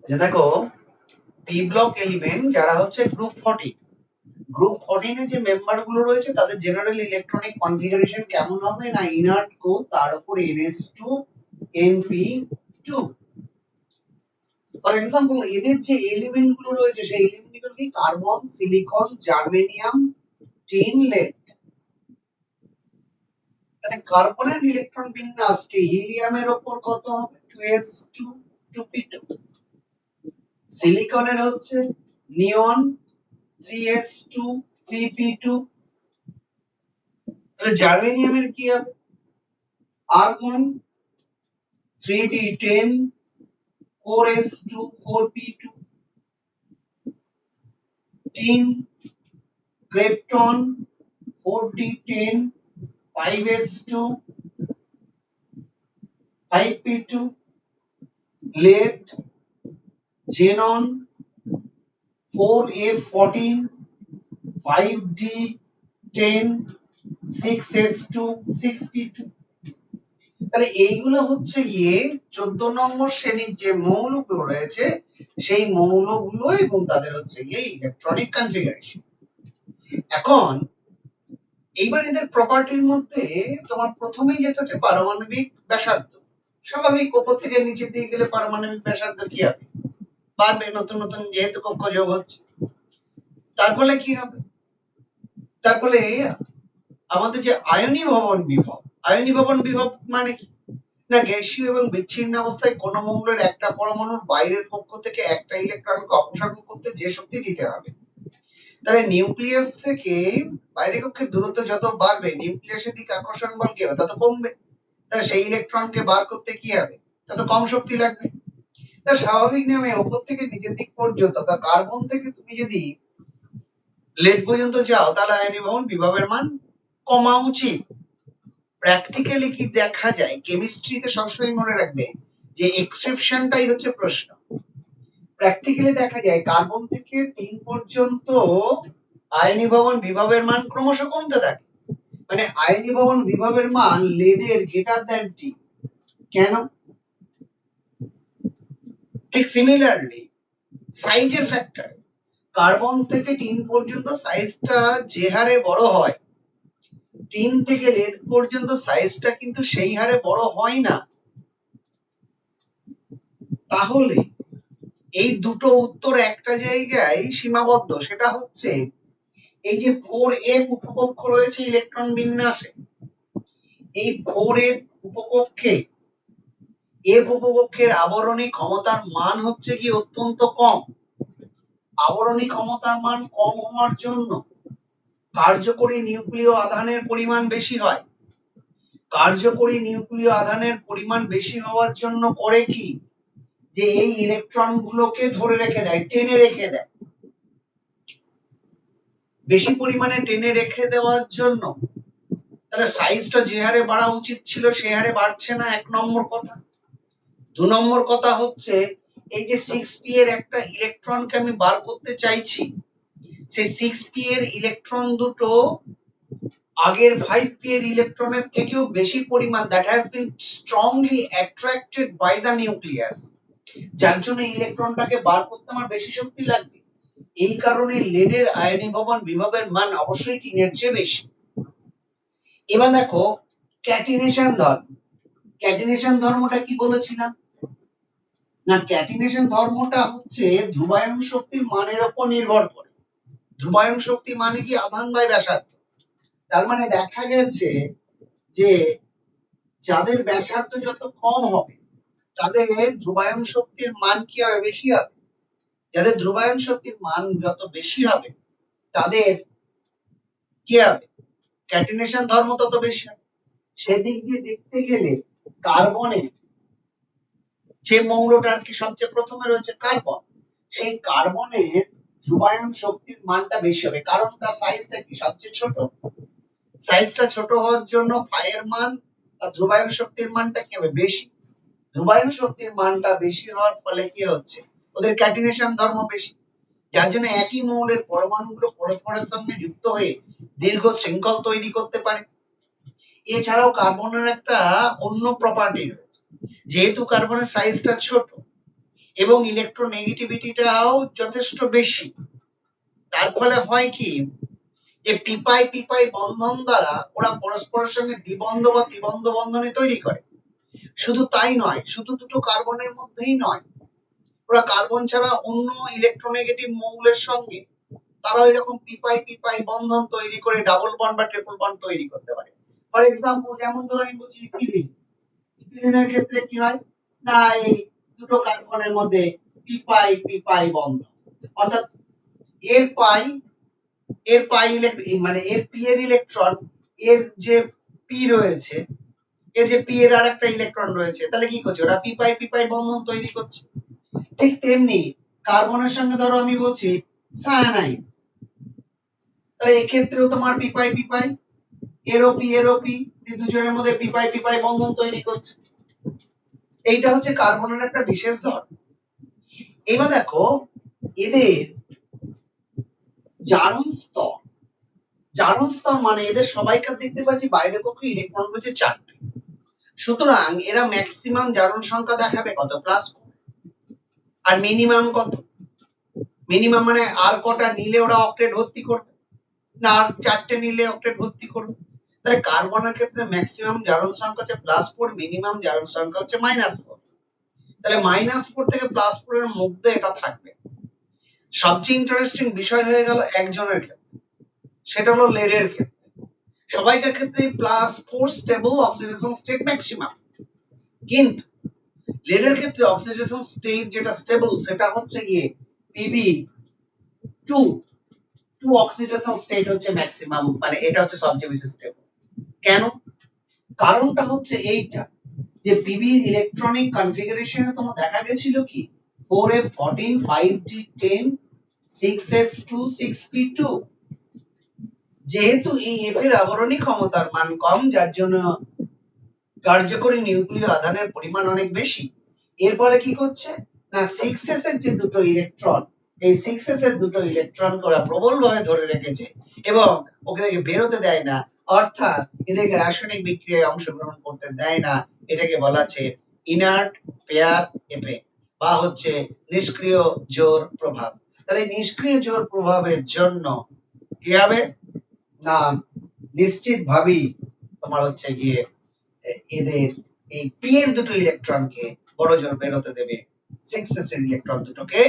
যে দেখো P block element যারা হচ্ছে গ্রুপ 14, গ্রুপ 14 এ যে মেম্বার গুলো রয়েছে তাদের জেনারেল ইলেকট্রনিক কনফিগারেশন কেমন হবে না ইনার্ট কো তার উপর ns2 np2। ফর এক্সাম্পল এদের যে এলিমেন্ট গুলো রয়েছে সেই এলিমেন্ট গুলো কি carbon, silicon, germanium, tin, lead. তাহলে কার্বনের ইলেকট্রন বিন্যাসটি হিলিয়ামের উপর কত হবে 2s2 2p2, সিলিকনের হচ্ছে নিয়ন 3s2 3p2, তাহলে জার্মেনিয়ামের কি হবে argon 3d10 4s2 4p2, tin krypton 4d10 5s2 5p2, lead xenon 4f14 5d10 6s2 6p2। তাহলে এইগুলো হচ্ছে গিয়ে 14 নম্বর শ্রেণীর যে মৌলগুলো রয়েছে সেই মৌলগুলো এবং তাদের হচ্ছে গিয়ে ইলেকট্রনিক কনফিগারেশন। এখন এইবার এদের প্রপার্টির মধ্যে তোমার প্রথমেই যেটা হচ্ছে পারমাণবিক ব্যাসার্ধ। স্বাভাবিক উপর থেকে নিচের দিকে গেলে পারমাণবিক ব্যাসার্ধ কি হবে বাড়বে, নতুন নতুন যেহেতু কক্ষ যোগ হচ্ছে। তার ফলে কি হবে, তার ফলে আমাদের যে আয়নী ভবন বিভব মানে কি না গ্যাসীয় এবং বিচ্ছিন্ন অবস্থায় কোন মৌলের একটা পরমাণুর বাইরের কক্ষ থেকে একটা ইলেকট্রনকে অপসারণ করতে যে শক্তি দিতে হবে। তাহলে নিউক্লিয়াস থেকে বাইরের কক্ষের দূরত্ব যত বাড়বে নিউক্লিয়াসের দিকে আকর্ষণ বল কি হবে তত কমবে। তাহলে সেই ইলেকট্রনকে বার করতে কি হবে তত কম শক্তি লাগবে। তা স্বাভাবিক নিয়মে উপর থেকে নিচের দিক পর্যন্ত তা কার্বন থেকে তুমি যদি লেড পর্যন্ত যাও তাহলে আয়নী ভবন বিভবের মান কমা উচিত। প্র্যাকটিক্যালি কি দেখা যায়, কেমিস্ট্রিতে সবসময় মনে রাখবে যে এক্সেপশনটাই হচ্ছে প্রশ্ন। প্র্যাকটিক্যালি দেখা যায় কার্বন থেকে টিন পর্যন্ত আয়নী ভবন বিভবের মান ক্রমশ কমতে থাকে, মানে আয়নী ভবন বিভবের মান লেডের গ্রেটার দ্যান টি। কেন? ঠিক সিমিলারলি সাইজের ফ্যাক্টর, কার্বন থেকে টিন পর্যন্ত সাইজটা যে হারে বড় হয় টিন থেকে লেড পর্যন্ত সাইজটা কিন্তু সেই হারে বড় হয় না। তাহলে এই দুটো উত্তর একটা জায়গায় সীমাবদ্ধ, সেটা হচ্ছে এই যে 4f উপকক্ষ রয়েছে ইলেকট্রন বিন্যাসে, এই 4f উপকক্ষে f উপকক্ষের আবরণী ক্ষমতার মান হচ্ছে কি অত্যন্ত কম। আবরণী ক্ষমতার মান কম হওয়ার জন্য কার্যকরী নিউক্লিয় আধানের পরিমাণ বেশি হয়। কার্যকরী নিউক্লিয় আধানের পরিমাণ বেশি হওয়ার জন্য করে কি যে এই ইলেকট্রন গুলোকে ধরে রেখে দেয়, টেনে রেখে দেয়। বেশি পরিমাণে টেনে রেখে দেওয়ার জন্য তাহলে সাইজটা যে হারে বাড়া উচিত ছিল সে হারে বাড়ছে না, এক নম্বর কথা। দু নম্বর কথা হচ্ছে এই যে 6p এর একটা ইলেকট্রনকে আমি বার করতে চাইছি, সেই 6p এর ইলেকট্রন দুটো আগের 5p এর ইলেকট্রনের থেকেও বেশি পরিমাণ that has been strongly attracted by the nucleus, যার জন্য ইলেকট্রনটাকে বার করতে আমার বেশি শক্তি লাগবে। এই কারণে লেডের আয়নী ভবন বিভবের মান অবশ্যই টিনের চেয়ে বেশি। এবার দেখো ক্যাটিনেশন ধর্ম। ক্যাটিনেশন ধর্মটা কি বলেছিলাম না, ক্যাটিনেশন ধর্মটা হচ্ছে ধ্রুবায়ন শক্তির মানের উপর নির্ভর করে। ধ্রুবায়ন শক্তি মানে কি আধান বাই ব্যাসার্ধ। তার মানে দেখা গেছে যে যাদের ব্যাসার্ধ যত কম হবে তাদের ধ্রুবায়ন শক্তির মান কি হবে বেশি হবে। যাদের ধ্রুবায়ন শক্তির মান যত বেশি হবে তাদের কি হবে ক্যাটিনেশন ধর্ম তত বেশি হবে। সেদিক দিয়ে দেখতে গেলে কার্বনের যে মৌলটা আর কি সবচেয়ে প্রথমে রয়েছে কার্বন, সেই কার্বনের ধ্রুবায়ন শক্তির মানটা বেশি হবে, কারণ তার সাইজটা কি সবচেয়ে ছোট। সাইজটা ছোট হওয়ার জন্য ফাইয়ের মান আর ধ্রুবায়ন শক্তির মানটা কি হবে বেশি। ধ্রুবায়ন শক্তির মানটা বেশি হওয়ার ফলে কি হচ্ছে ওদের ক্যাটিনেশন ধর্ম বেশি, যার জন্য একই মৌলের পরমাণুগুলো পরস্পরের সঙ্গে যুক্ত হয়ে দীর্ঘ শৃঙ্খল তৈরি করতে পারে। এছাড়াও কার্বনের একটা অন্য প্রপার্টি রয়েছে, যেহেতু কার্বনের সাইজটা ছোট এবং ইলেকট্রোনেগেটিভিটিটাও যথেষ্ট বেশি। তার ফলে হয় কি যে পিপাই পিপাই বন্ধন দ্বারা ওরা পরস্পরের সঙ্গে দ্বিবন্ধ বা ত্রিবন্ধ বন্ধনী তৈরি করে। শুধু তাই নয়, শুধু দুটো কার্বনের মধ্যেই নয়, ওরা কার্বন ছাড়া অন্য ইলেকট্রোনেগেটিভ মৌলের সঙ্গে তারাও এরকম পিপাই পিপাই বন্ধন তৈরি করে ডাবল বন্ড বা ট্রিপল বন্ড তৈরি করতে পারে। ফর এক্সাম্পল, যেমন ধরো আমি বলছি ইথিলিনের ক্ষেত্রে কি হয় না, এই দুটো কার্বনের মধ্যে পিপাই পিপাই বন্ধন, অর্থাৎ এর পাই মানে এর পি এর ইলেকট্রন, এর যে পি রয়েছে, এর যে পি এর আরেকটা ইলেকট্রন রয়েছে, তাহলে কি করছে, ওরা পিপাই পিপাই বন্ধন তৈরি করছে। ঠিক তেমনি কার্বনের সঙ্গে ধরো আমি বলছি সায়ানাইড, তাহলে এই ক্ষেত্রেও তোমার পিপাই পিপাই এরোপি দুজনের মধ্যে পিপাই পিপাই বন্ধন তৈরি করছে। এইটা হচ্ছে কার্বনের একটা বিশেষ ধর্ম। এবার দেখো এদের জারণ স্তর মানে এদের সবাইকার দেখতে পাচ্ছি বাইরের পক্ষে ইলেকট্রন রয়েছে 4টে। সুতরাং এরা ম্যাক্সিমাম জারণ সংখ্যা দেখাবে কত, প্লাস। আর মিনিমাম কত, মিনিমাম মানে আর কটা নিলে ওরা অক্টেট ভর্তি করবে, না আর 4টে নিলে অক্টেট ভর্তি করবে। তাহলে কার্বনের ক্ষেত্রে ম্যাক্সিমাম জারণ সংখ্যা হচ্ছে +4, মিনিমাম জারণ সংখ্যা হচ্ছে -4। তাহলে -4 থেকে +4 এর মধ্যে এটা থাকবে। সবচেয়ে ইন্টারেস্টিং বিষয় হয়ে গেল একজনের ক্ষেত্রে, সেটা হলো লেডের ক্ষেত্রে। সবাইকার ক্ষেত্রে +4 স্টেবল অক্সিডেশন স্টেট ম্যাক্সিমাম, কিন্তু লেডের ক্ষেত্রে অক্সিডেশন স্টেট যেটা স্টেবল সেটা হচ্ছে গিয়ে Pb2 অক্সিডেশন স্টেট হচ্ছে ম্যাক্সিমাম, মানে এটা হচ্ছে সবচেয়ে বেশি স্টেবল। কেন? কারণটা হচ্ছে এইটা যে পিবি ইলেকট্রনিক কনফিগারেশনে তোমার দেখা গেছিল কি 4f14 5d10 6s2 6p2। যেহেতু এই এফ এর আবরণী ক্ষমতার মান কম, যার জন্য কার্যকরী নিউক্লিয় আধানের পরিমাণ অনেক বেশি, এর ফলে কি করছে না 6s এর যে দুটো ইলেকট্রন, এই 6s এর দুটো ইলেকট্রন ওরা প্রবলভাবে ধরে রেখেছে এবং ওকে বেরোতে দেয় না, অর্থাৎ এদেরকে রাসায়নিক বিক্রিয়ায় অংশগ্রহণ করতে দেয় না। এটাকে বলা হচ্ছে ইনার্ট পেয়ার এফেক্ট বা হচ্ছে নিষ্ক্রিয় জোর প্রভাব। তাহলে নিষ্ক্রিয় জোর প্রভাবের জন্য কি হবে না নিশ্চিতভাবেই তোমার হচ্ছে গিয়ে এদের এই পি এর দুটো ইলেকট্রনকে বড় জোর বেরোতে দেবে, 6s এর ইলেকট্রন দুটোকে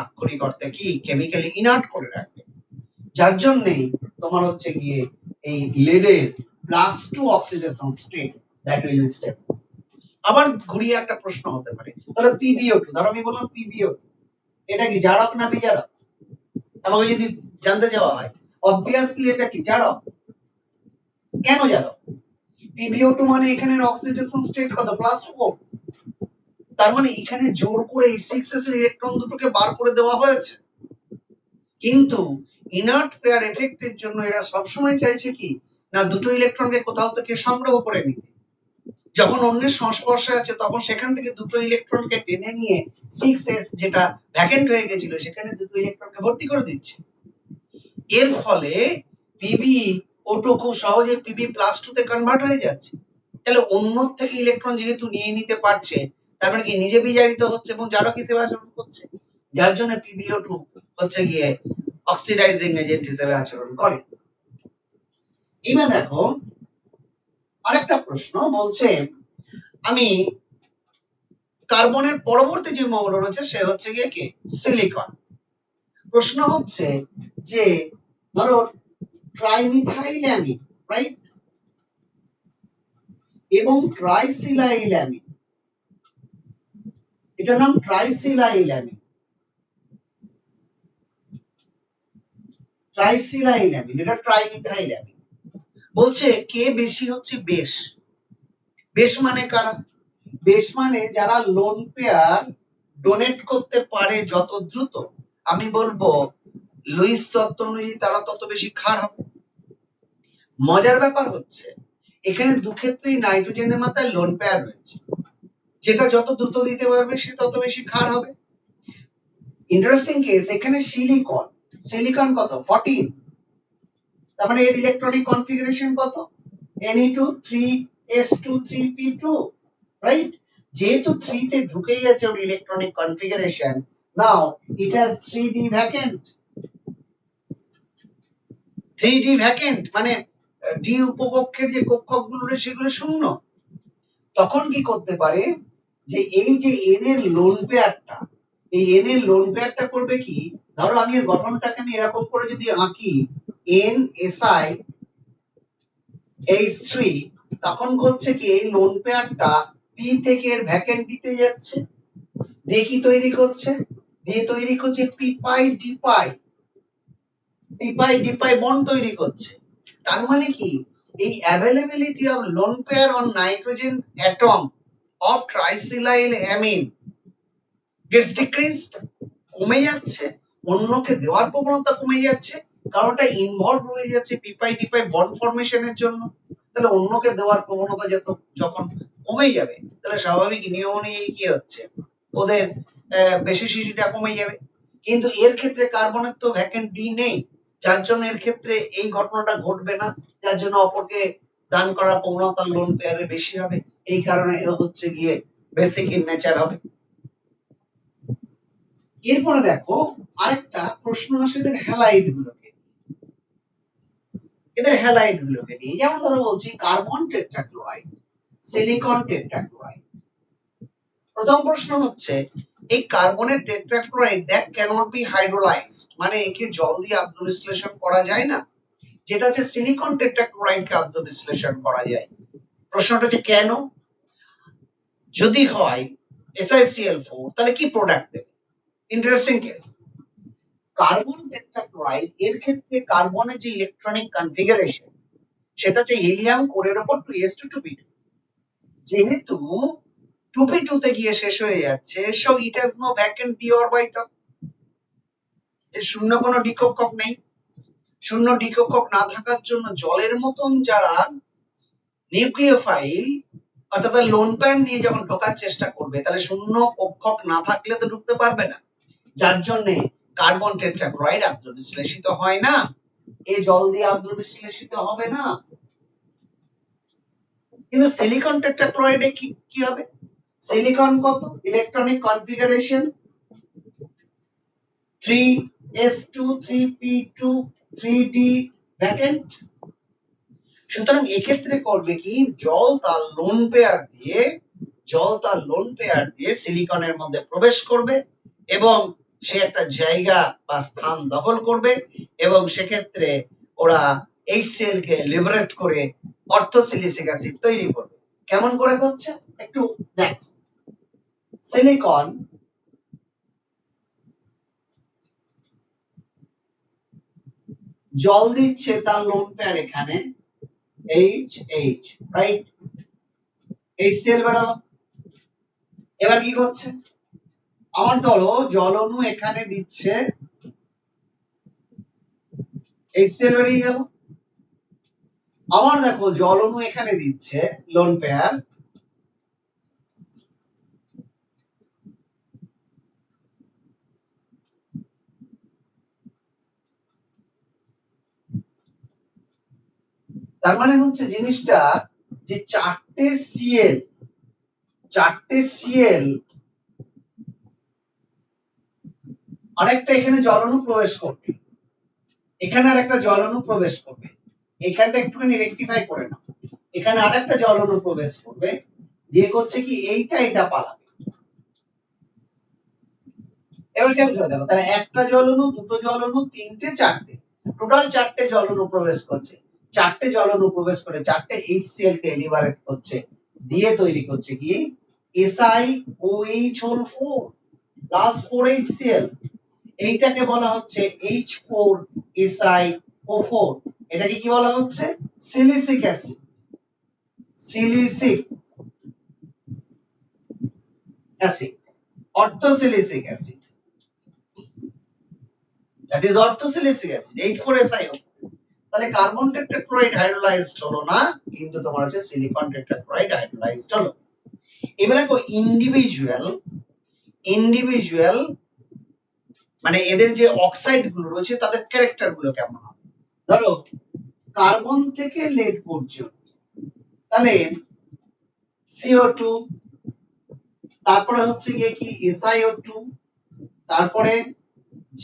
আক্ষরিক অর্থে কি কেমিক্যালি ইনার্ট করে রাখবে, যার জন্যই তোমার হচ্ছে গিয়ে এই লেডের +2 oxidation state that will be stable. আবার ঘুরিয়ে একটা প্রশ্ন হতে পারে, তাহলে PbO2, ধরো আমি বললাম PbO2 এটা কি জারক না বিজারক? আমাকে যদি জানতে চাওয়া হয়, অবভিয়াসলি এটা কি জারক। কেন জারক? PbO2 মানে এখানের অক্সিডেশন স্টেট কত, +4। তার মানে এখানে জোর করে এই 6s এর ইলেকট্রন দুটোকে বার করে দেওয়া হয়েছে, কিন্তু ইনার্ট পেয়ার এফেক্টের জন্য এরা সবসময় চাইছে কি না দুটো ইলেকট্রনকে কোথাও থেকে সংগ্রহ করে নিতে। যখন অন্যের সংস্পর্শে আছে তখন সেখান থেকে দুটো ইলেকট্রনকে টেনে নিয়ে 6s যেটা ভ্যাকেন্ট হয়ে গেছিল সেখানে দুটো ইলেকট্রনকে ভর্তি করে দিচ্ছে। এর ফলে PbO2 খুব সহজে Pb+2 তে কনভার্ট হয়ে যাচ্ছে। তাহলে অন্য থেকে ইলেকট্রন যেহেতু নিয়ে নিতে পারছে, তার মানে কি নিজে বিজারিত হচ্ছে এবং জারক হিসেবে আচরণ করছে, যার জন্য PbO2 হচ্ছে গিয়ে অক্সিডাইজিং এজেন্ট হিসেবে আচরণ করে। এবার দেখো আরেকটা প্রশ্ন বলছে, আমি কার্বনের পরবর্তী যে মৌল রয়েছে সে হচ্ছে গিয়ে কি সিলিকন। প্রশ্ন হচ্ছে যে ধরো ট্রাইমিথাইলঅ্যামিন, রাইট, এবং ট্রাইসিলাইলঅ্যামিন, এটার নাম ট্রাইসিলাইলঅ্যামিন। এটা ট্রাইমিথাইলঅ্যামিন। বলছে কে বেশি হচ্ছে বেশ। বেশ মানে কারা? বেশ মানে যারা লোন পেয়ার ডোনেট করতে পারে যত দ্রুত, আমি বলবো লুইস তত্ত্ব অনুযায়ী তারা তত বেশি ক্ষার হবে। মজার ব্যাপার হচ্ছে এখানে দুক্ষেত্রেই নাইট্রোজেনের মাত্রায় লোন পেয়ার রয়েছে, যেটা যত দ্রুত দিতে পারবে সে তত বেশি ক্ষার হবে। ইন্টারেস্টিং কেস, এখানে সিলিকন কত 14, তার মানে এর ইলেকট্রনিক কনফিগারেশন কত Ne2 3s2 3p2, রাইট। যেহেতু 3 তে ঢুকে গেছে ওর electronic configuration, now it has 3d vacant. 3d vacant মানে ডি উপকক্ষের যে কক্ষকগুলো রয়েছে সেগুলো শূন্য। তখন কি করতে পারে যে এই যে n এর লোন পেয়ারটা, এই n এর লোন পেয়ারটা করবে কি, ধরো আমি এর গঠনটাকে আমি এরকম করে যদি আঁকি n si h3, তখন হচ্ছে কি এই লোন পেয়ারটা p থেকে এর ভ্যাকেন্ট দিতে যাচ্ছে, দিয়ে কি তৈরি করছে, দিয়ে তৈরি করছে p পাই d পাই, p পাই d পাই বন্ড তৈরি করছে। তার মানে কি এই availability of lone pair on nitrogen atom of tricyclyl amine gets decreased, কমে যাচ্ছে, অন্যকে দেওয়ার প্রবণতা কমে যাচ্ছে, কারণ ওটা ইনভলভ হয়ে যাচ্ছে পিপাই ডিপাই বন্ড ফরমেশনের জন্য। তাহলে অন্যকে দেওয়ার প্রবণতা যখন কমে যাবে, তাহলে স্বাভাবিক নিয়ম অনুযায়ী কি হচ্ছে, ওদের বেসিসিটিটা কমে যাবে। কিন্তু এর ক্ষেত্রে কার্বনের তো ভ্যাকেন্ট ডি নেই, যার জন্য এর ক্ষেত্রে এই ঘটনাটা ঘটবে না, যার জন্য অপরকে দান করার প্রবণতা লোন পেয়ারে বেশি হবে, এই কারণে এ হচ্ছে গিয়ে বেসিক ইন নেচার হবে। এরপরে দেখো আরেকটা প্রশ্ন আসে এদের হ্যালাইড গুলোকে, এদের হ্যালাইড গুলোকে নিয়ে। যেমন ধরো বলছি কার্বন টেট্রাক্লোরাইড, সিলিকন টেট্রাক্লোরাইড। প্রথম প্রশ্ন হচ্ছে এই কার্বনের tetrachloride that cannot be hydrolysed, মানে একে জল দিয়ে আদ্র বিশ্লেষণ করা যায় না, যেটা হচ্ছে সিলিকন টেট্রাক্লোরাইডকে আদ্র বিশ্লেষণ করা যায়। প্রশ্নটা হচ্ছে কেন? যদি হয় SiCl4 তাহলে কি প্রোডাক্ট দেবে? Interesting case. কার্বন টেট্রাক্লোরাইড এর ক্ষেত্রে কার্বনের যে ইলেকট্রনিক কনফিগারেশন সেটা হচ্ছে হিলিয়াম কোরের উপর 2s2 2p2, যেহেতু 2p2 তে গিয়ে শেষ হয়ে যাচ্ছে, so it has no vacant d orbital, এর শূন্য কোনো ডি কক্ষক নেই। শূন্য ডি কক্ষক না থাকার জন্য জলের মতন যারা নিউক্লিওফাইল অর্থাৎ লোন প্যান নিয়ে যখন ঢোকার চেষ্টা করবে, তাহলে শূন্য কক্ষক না থাকলে তো ঢুকতে পারবে না, যার জন্য কার্বন টেট্রাক্লোরাইড আদ্র বিশ্লেষিত হয় না, এই জল দিয়ে আদ্র বিশ্লেষিত হবে না। কিন্তু সিলিকন টেট্রাক্লোরাইডে কি হবে? সিলিকন কত electronic configuration 3s2 3p2 3d vacant. সুতরাং এক্ষেত্রে করবে কি, জল তার লোন পেয়ার দিয়ে সিলিকনের মধ্যে প্রবেশ করবে এবং সে একটা জায়গা বা স্থান দখল করবে, এবং সেক্ষেত্রে ওরা HCl কে লিবারেট করে অর্থোসিলিসিক অ্যাসিড তৈরি করবে। কেমন করে করছে একটু দেখ। সিলিকন জল দিচ্ছে তার লোন পেয়ার এখানে HH, রাইট, HCl বেরোলো। এবার কি করছে, আমার ধরো জল অণু এখানে দিচ্ছে HCl বেরিয়ে গেল, আবার দেখো জল অণু এখানে দিচ্ছে লোন পেয়ার, তার মানে হচ্ছে জিনিসটা যে চারটে সিএল আরেকটা এখানে জল অণু প্রবেশ করবে, এখানে আরেকটা জল অণু প্রবেশ করবে, এখানটা একটুখানি রেকটিফাই করে নাও, এখানে আরেকটা জল অণু প্রবেশ করবে, দিয়ে করছে কি এটা পালাবে। এবার খেয়াল করে দেখো, তাহলে একটা জল অণু, দুটো জল অণু, তিনটে, চারটে, টোটাল চারটে জল অণু প্রবেশ করছে, চারটে জল অণু প্রবেশ করে চারটে HCl কে লিবারেট করছে, দিয়ে তৈরি করছে কি SiOH হল 4 প্লাস 4HCl, এইটাকে বলা হচ্ছে H4SiO4, এটাকে কি বলা হচ্ছে silicic acid, silicic acid, orthosilicic acid, that is orthosilicic acid H4SiO4। তাহলে কার্বন টেট্রাক্লোরাইড হাইড্রোলাইজড হলো না, কিন্তু তোমার হচ্ছে সিলিকন টেট্রাক্লোরাইড হাইড্রোলাইজড হলো। এবার দেখো ইন্ডিভিজুয়াল মানে এদের যে অক্সাইড গুলো রয়েছে তাদের ক্যারেক্টার গুলো কেমন হবে। ধরো কার্বন থেকে লেড পর্যন্ত, তাহলে CO2 তারপরে হচ্ছে গিয়ে কি SiO2, তারপরে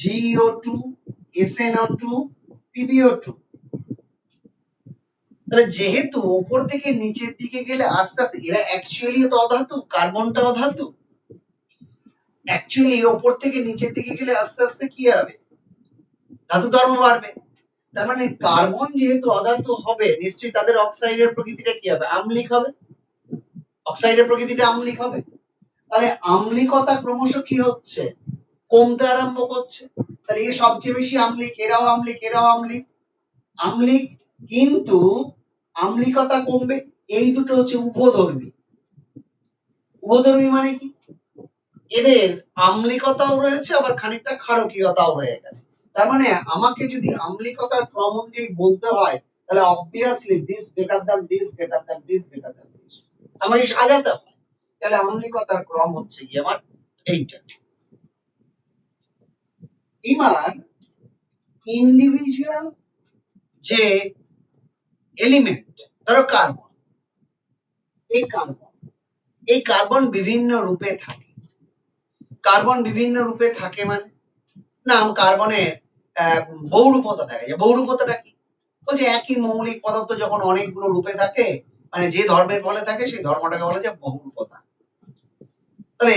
GeO2, SnO2, PbO2। তাহলে যেহেতু উপর থেকে নিচের দিকে গেলে আস্তে আস্তে এরা অ্যাকচুয়ালি তো অধাতু, কার্বনটা অধাতু, অ্যাকচুয়ালি উপর থেকে নিচের দিকে গেলে আস্তে আস্তে কি হবে, ধাতু ধর্ম বাড়বে। তার মানে কার্বন যেহেতু অধাতু হবে, নিশ্চয়ই তাদের অক্সাইডের প্রকৃতিটা কি হবে, আম্লিক হবে। অক্সাইডের প্রকৃতিটা আম্লিক হবে। তাহলে আম্লিকতা ক্রমশ কি হচ্ছে, কমতে আরম্ভ করছে। তাহলে এ সবচেয়ে বেশি আম্লিক, এরাও আম্লিক, এরাও আম্লিক, আম্লিক, কিন্তু আম্লিকতা কমবে। এই দুটো হচ্ছে উভধর্মী। উভধর্মী মানে কি, এদের আম্লিকতাও রয়েছে আবার খানিকটা ক্ষারকীয়তাও রয়ে গেছে। তার মানে আমাকে যদি আম্লিকতার ক্রম অনুযায়ী বলতে হয়, তাহলে obviously this greater than this greater than this greater than this আমাকে সাজাতে হয়। তাহলে আম্লিকতার ক্রম হচ্ছে কি আমার এইটা। এবার ইন্ডিভিজুয়াল যে এলিমেন্ট, ধরো কার্বন, এই কার্বন বিভিন্ন রূপে থাকে। কার্বন বিভিন্ন রূপে থাকে মানে না, কার্বনের বহুরূপতা থাকে। বহুরূপতাটা কি, ওই যে একই মৌলিক পদার্থ যখন অনেকগুলো রূপে থাকে, মানে যে ধর্মের ফলে থাকে সেই ধর্মটাকে বলা যায় বহুরূপতা। তাহলে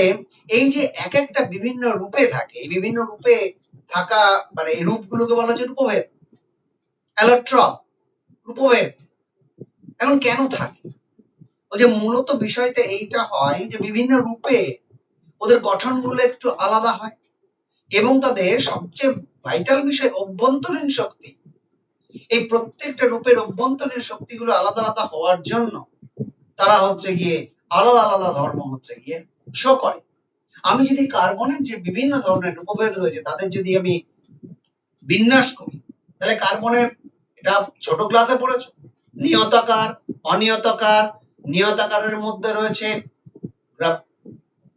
এই যে এক একটা বিভিন্ন রূপে থাকে, এই বিভিন্ন রূপে থাকা মানে এই রূপগুলোকে বলা হচ্ছে রূপভেদ, অ্যালোট্রপ, রূপভেদ। এখন কেন থাকে, ওই যে মূলত বিষয়টা এইটা হয় যে বিভিন্ন রূপে ওদের গঠনগুলো একটু আলাদা হয় এবং তাদের সবচেয়ে ভাইটাল বিষয় অভ্যন্তরীণ শক্তি। এই প্রত্যেকটা রূপের অভ্যন্তরীণ শক্তিগুলো আলাদা আলাদা হওয়ার জন্য তারা হচ্ছে গিয়ে আলাদা আলাদা ধর্ম হচ্ছে গিয়ে শো করে। আমি যদি কার্বনের যে বিভিন্ন ধরনের রূপভেদ রয়েছে তাদের যদি আমি বিন্যাস করি, তাহলে কার্বনের, এটা ছোট ক্লাসে পড়েছো, নিয়তাকার, অনিয়তাকার। নিয়তাকারের মধ্যে রয়েছে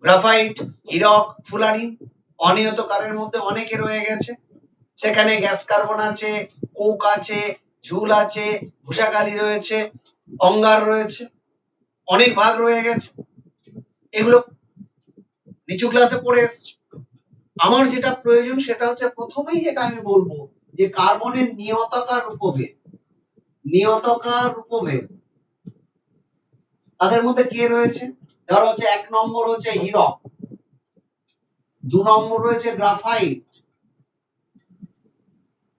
গ্রাফাইট, হীরক, ফুলারিন। অনিয়তকারের মধ্যে অনেকে রয়ে গেছে, সেখানে গ্যাস কার্বন আছে, কোক আছে, ঝুল আছে, ভূষাকালি রয়েছে, অঙ্গার রয়েছে, অনেক ভাগ রয়ে গেছে। এগুলো নিচু ক্লাসে পড়ে এসছে। আমার যেটা প্রয়োজন সেটা হচ্ছে প্রথমেই যেটা আমি বলবো যে কার্বনের নিয়তাকার রূপভেদ। নিয়তাকার রূপভেদ তাদের মধ্যে কে রয়েছে, ধরো হচ্ছে 1 নম্বর হচ্ছে হীরক, 2 নম্বর রয়েছে গ্রাফাইট,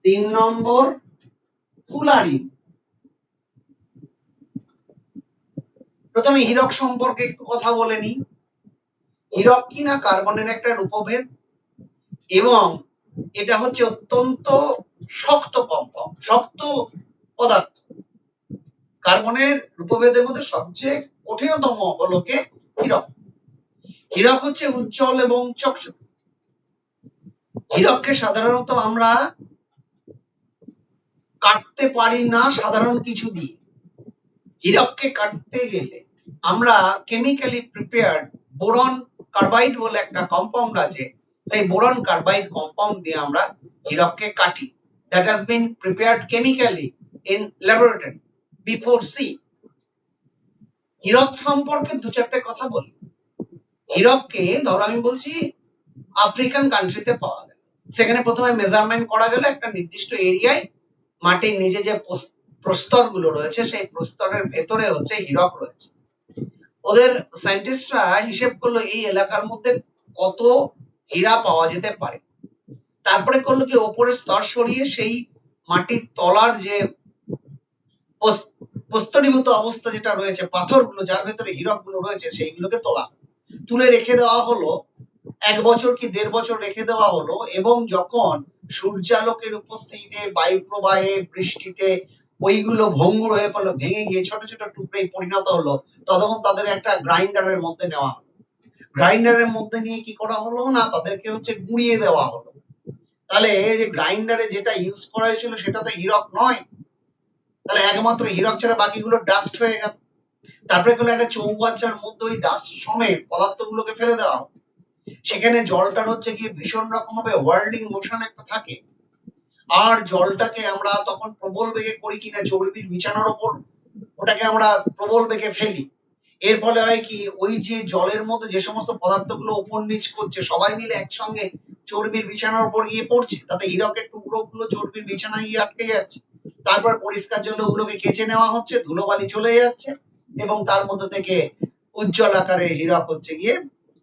3 নম্বর ফুলারিন। প্রথমে হীরক সম্পর্কে একটু কথা বলে নিই। হীরক কিনা কার্বনের একটা রূপভেদ এবং এটা হচ্ছে অত্যন্ত শক্ত কম্পাউন্ড, শক্ত পদার্থ। কার্বনের রূপভেদের মধ্যে সবচেয়ে কঠিনতম হলো কে, হীরক। হীরক হচ্ছে উজ্জ্বল এবং চকচকে। হীরককে সাধারণত আমরা কাটতে পারি না সাধারণ কিছু দিয়ে। হীরককে কাটতে গেলে আমরা কেমিক্যালি প্রিপেয়ার্ড বোরন কার্বাইড বলে একটা কম্পাউন্ড আছে, সেই বোরন কার্বাইড কম্পাউন্ড দিয়ে আমরা হীরককে কাটি। That has been prepared chemically in laboratory before C. হীরক সম্পর্কে 2-4টে কথা বলি। হীরককে ধরো আমি বলছি আফ্রিকান কান্ট্রিতে পাওয়া গেল, সেখানে প্রথমে মেজারমেন্ট করা গেল একটা নির্দিষ্ট এরিয়ায়, মাটির নিচে যে প্রস্তরগুলো রয়েছে সেই প্রস্তরের ভেতরে হচ্ছে হীরক রয়েছে। ওদের সায়েন্টিস্টরা হিসেব করলো এই এলাকার মধ্যে কত হীরা পাওয়া যেতে পারে। তারপরে করলো কি ওপরের স্তর সরিয়ে সেই মাটির তলার যে প্রস্তরীভূত অবস্থা যেটা রয়েছে, পাথরগুলো যার ভেতরে হীরকগুলো রয়েছে সেইগুলোকে তুলে রেখে দেওয়া হলো। 1 বছর কি 1.5 বছর রেখে দেওয়া হলো এবং যখন সূর্যালোকের উপস্থিতিতে, বায়ু প্রবাহে, বৃষ্টিতে ওইগুলো ভঙ্গুর হয়ে পড়লো, ভেঙে গিয়ে ছোট ছোট টুকরোয় পরিণত হলো, তখন তাদের একটা গ্রাইন্ডারের মধ্যে নেওয়া হলো। গ্রাইন্ডারের মধ্যে নিয়ে কি করা হলো না, তাদেরকে হচ্ছে গুঁড়িয়ে দেওয়া হলো। তাহলে যে গ্রাইন্ডারে যেটা ইউজ করা হয়েছিল সেটা তো হীরক নয়, তাহলে একমাত্র হীরক ছাড়া বাকিগুলো ডাস্ট হয়ে গেল। তারপরে কোনো একটা চৌবাচ্চার মধ্যে ওই ডাস্ট সমেত পদার্থগুলোকে ফেলে দেওয়া হলো। সেখানে জলটার হচ্ছে কি ভীষণ রকম ভাবে ওয়ার্লিং মোশন একটা থাকে, আর জলটাকে আমরা তখন প্রবল বেগে করি কিনা চর্বির বিছানার ওপর ওটাকে আমরা প্রবল বেগে ফেলি। এর ফলে হয় কি, ওই যে জলের মধ্যে যে সমস্ত পদার্থগুলো ওপর নিচ করছে সবাই মিলে একসঙ্গে চর্বির বিছানার উপর গিয়ে পড়ছে, তাতে হীরকের টুকরো গুলো চর্বির বিছানায় গিয়ে আটকে যাচ্ছে। তারপর পরিষ্কার জল ওগুলোকে কেচে নেওয়া হচ্ছে, ধুলোবালি চলে যাচ্ছে এবং তার মধ্যে থেকে উজ্জ্বল আকারে হীরক হচ্ছে গিয়ে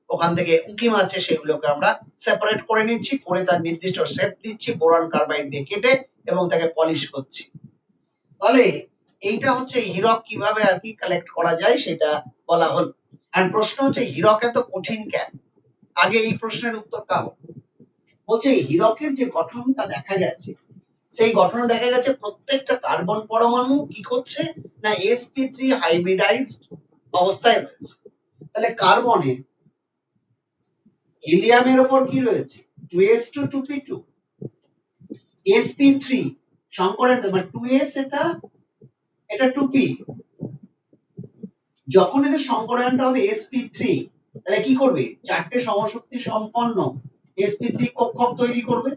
ওখান থেকে উঁকি মারছে, সেগুলোকে আমরা সেপারেট করে নিচ্ছি, করে তার নির্দিষ্ট শেপ দিচ্ছি বোরন কার্বাইড দিয়ে কেটে এবং তাকে পলিশ করছি। তাহলে এইটা হচ্ছে হীরক কিভাবে আর কি কালেক্ট করা যায় সেটা বলা হল। আর প্রশ্ন হচ্ছে হীরক এত কঠিন কেন? আগে এই প্রশ্নের উত্তরটা হোক। বলছে হীরকের যে গঠনটা দেখা যাচ্ছে, সেই গঠনে দেখা গেছে প্রত্যেকটা কার্বন পরমাণু কি করছে না sp3 হাইব্রিডাইজড অবস্থায় রয়েছে। তাহলে কার্বনে হিলিয়ামের উপর কি রয়েছে 2s2 2p2, sp3 সংকরের মানে 2s, এটা 2p। যখন এদের সংকরায়নটা হবে sp3, তাহলে কি করবে, চারটে সমশক্তি সম্পন্ন sp3 কক্ষক তৈরি করবে,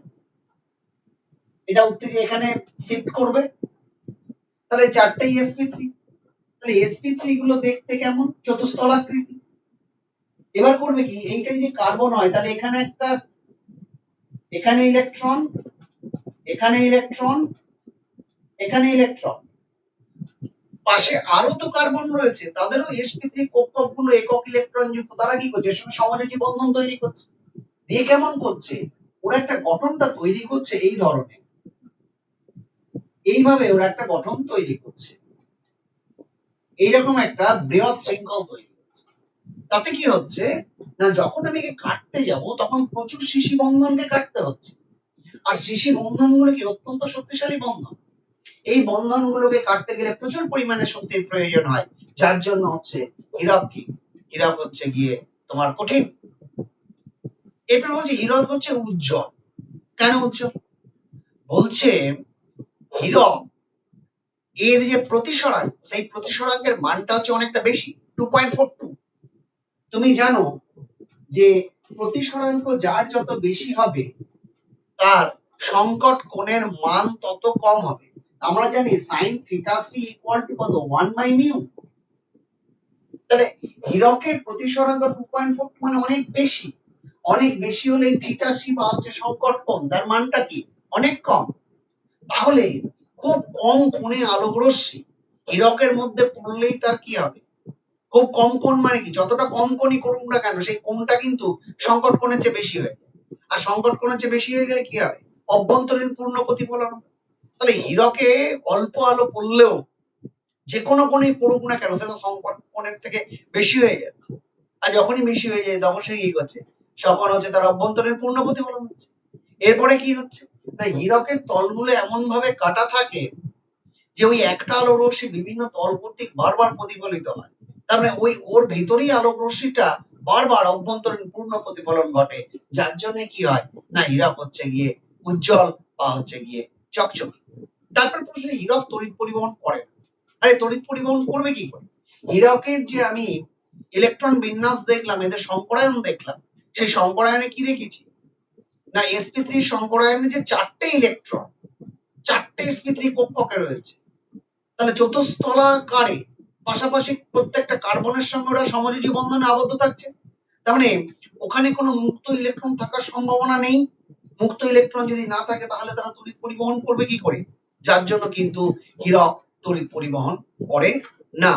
এটা উত্তেজে এখানে শিফট করবে, তাহলে চারটেই sp3। তাহলে sp3 গুলো দেখতে কেমন, চতুস্তলাকৃতি। এবার করবে কি, এইটা যদি কার্বন হয় তাহলে এখানে একটা, এখানে ইলেকট্রন, এখানে ইলেকট্রন, এখানে ইলেকট্রন, পাশে আরো তো কার্বন রয়েছে, তাদেরও sp3 কক্ষক গুলো একক ইলেকট্রন যুক্ত। তারা কি করছে, এর সঙ্গে সমযোজী বন্ধন তৈরি করছে। দিয়ে কেমন করছে, ওরা একটা গঠনটা তৈরি করছে এই ধরনের, এইভাবে ওরা একটা গঠন তৈরি করছে, এইরকম একটা বৃহৎ শৃঙ্খল তৈরি করছে। তাতে কি হচ্ছে না, যখন আমি একে কাটতে যাব তখন প্রচুর শিশি বন্ধনকে কাটতে হচ্ছে, আর শিশি বন্ধনগুলো কি অত্যন্ত শক্তিশালী বন্ধন। এই বন্ধনগুলোকে কাটতে গেলে প্রচুর পরিমাণে শক্তির প্রয়োজন হয়, যার জন্য হচ্ছে হীরক কি, হীরক হচ্ছে গিয়ে তোমার কঠিন। এরপর বলছে হীরক হচ্ছে উজ্জ্বল। কেন উজ্জ্বল? বলছে হীরক এর যে প্রতিসরাঙ্ক, সেই প্রতিসরাঙ্কের মানটা হচ্ছে অনেকটা বেশি, 2.42। তুমি জানো যে প্রতিসরাঙ্ক যার যত বেশি হবে তার সংকট কোণের মান তত কম হবে। আমরা জানি sin theta C equal to কত, 1/μ। তাহলে হীরকের প্রতিসরাঙ্ক 2.42 মানে অনেক বেশি, অনেক বেশি হলে থিটা সি বা হচ্ছে সংকট কোণ, তার মানটা কি অনেক কম। তাহলে খুব কম কোণে আলোক রশ্মি হীরকের মধ্যে পড়লেই তার কি হবে, খুব কম কোণ মানে কি, যতটা কম কোণই করুক না কেন সেই কোণটা কিন্তু সংকট কোণের চেয়ে বেশি হয়ে যায়। আর সংকট কোণের চেয়ে বেশি হয়ে গেলে কি হবে, অভ্যন্তরীণ পূর্ণ প্রতিফলন হবে। তাহলে হীরকে অল্প আলো পড়লেও যে কোনো কোণেই পড়ুক না কেন সেটা সংকট কোণের থেকে বেশি হয়ে যাচ্ছে। আর যখনই বেশি হয়ে যায় তখন সে কি করছে, তখন হচ্ছে তার অভ্যন্তরীণ পূর্ণ প্রতিফলন হচ্ছে। এরপরে কি হচ্ছে না, হীরকের তলগুলো এমন ভাবে কাটা থাকে যে ওই একটা আলো রশ্মি বিভিন্ন তল কর্তৃক বারবার প্রতিফলিত হয়। তার মানে ওই ওর ভেতরেই আলোক রশ্মিটা বারবার অভ্যন্তরীণ পূর্ণ প্রতিফলন ঘটে, যার জন্য কি হয় না, হীরক হচ্ছে গিয়ে উজ্জ্বল বা হচ্ছে গিয়ে চকচকে। তারপর প্রশ্ন, হীরক তড়িৎ পরিবহন করে না। আরে তড়িৎ পরিবহন করবে কি করে? হীরকের যে আমি ইলেকট্রন বিন্যাস দেখলাম, এদের সংকরায়ন দেখলাম, সেই সংকরায়নে কি দেখেছি না, sp3 সংকরায়নে যে চারটে ইলেকট্রন, চারটে sp3 কক্ষকে রয়েছে, তাহলে চতুস্তলাকারে পাশাপাশি প্রত্যেকটা কার্বনের সঙ্গে ওরা সমযোজী বন্ধনে আবদ্ধ থাকছে। তার মানে ওখানে কোনো মুক্ত ইলেকট্রন থাকার সম্ভাবনা নেই। মুক্ত ইলেকট্রন যদি না থাকে তাহলে তারা তড়িৎ পরিবহন করবে কি করে, যার জন্য কিন্তু হীরক তড়িৎ পরিবহন করে না।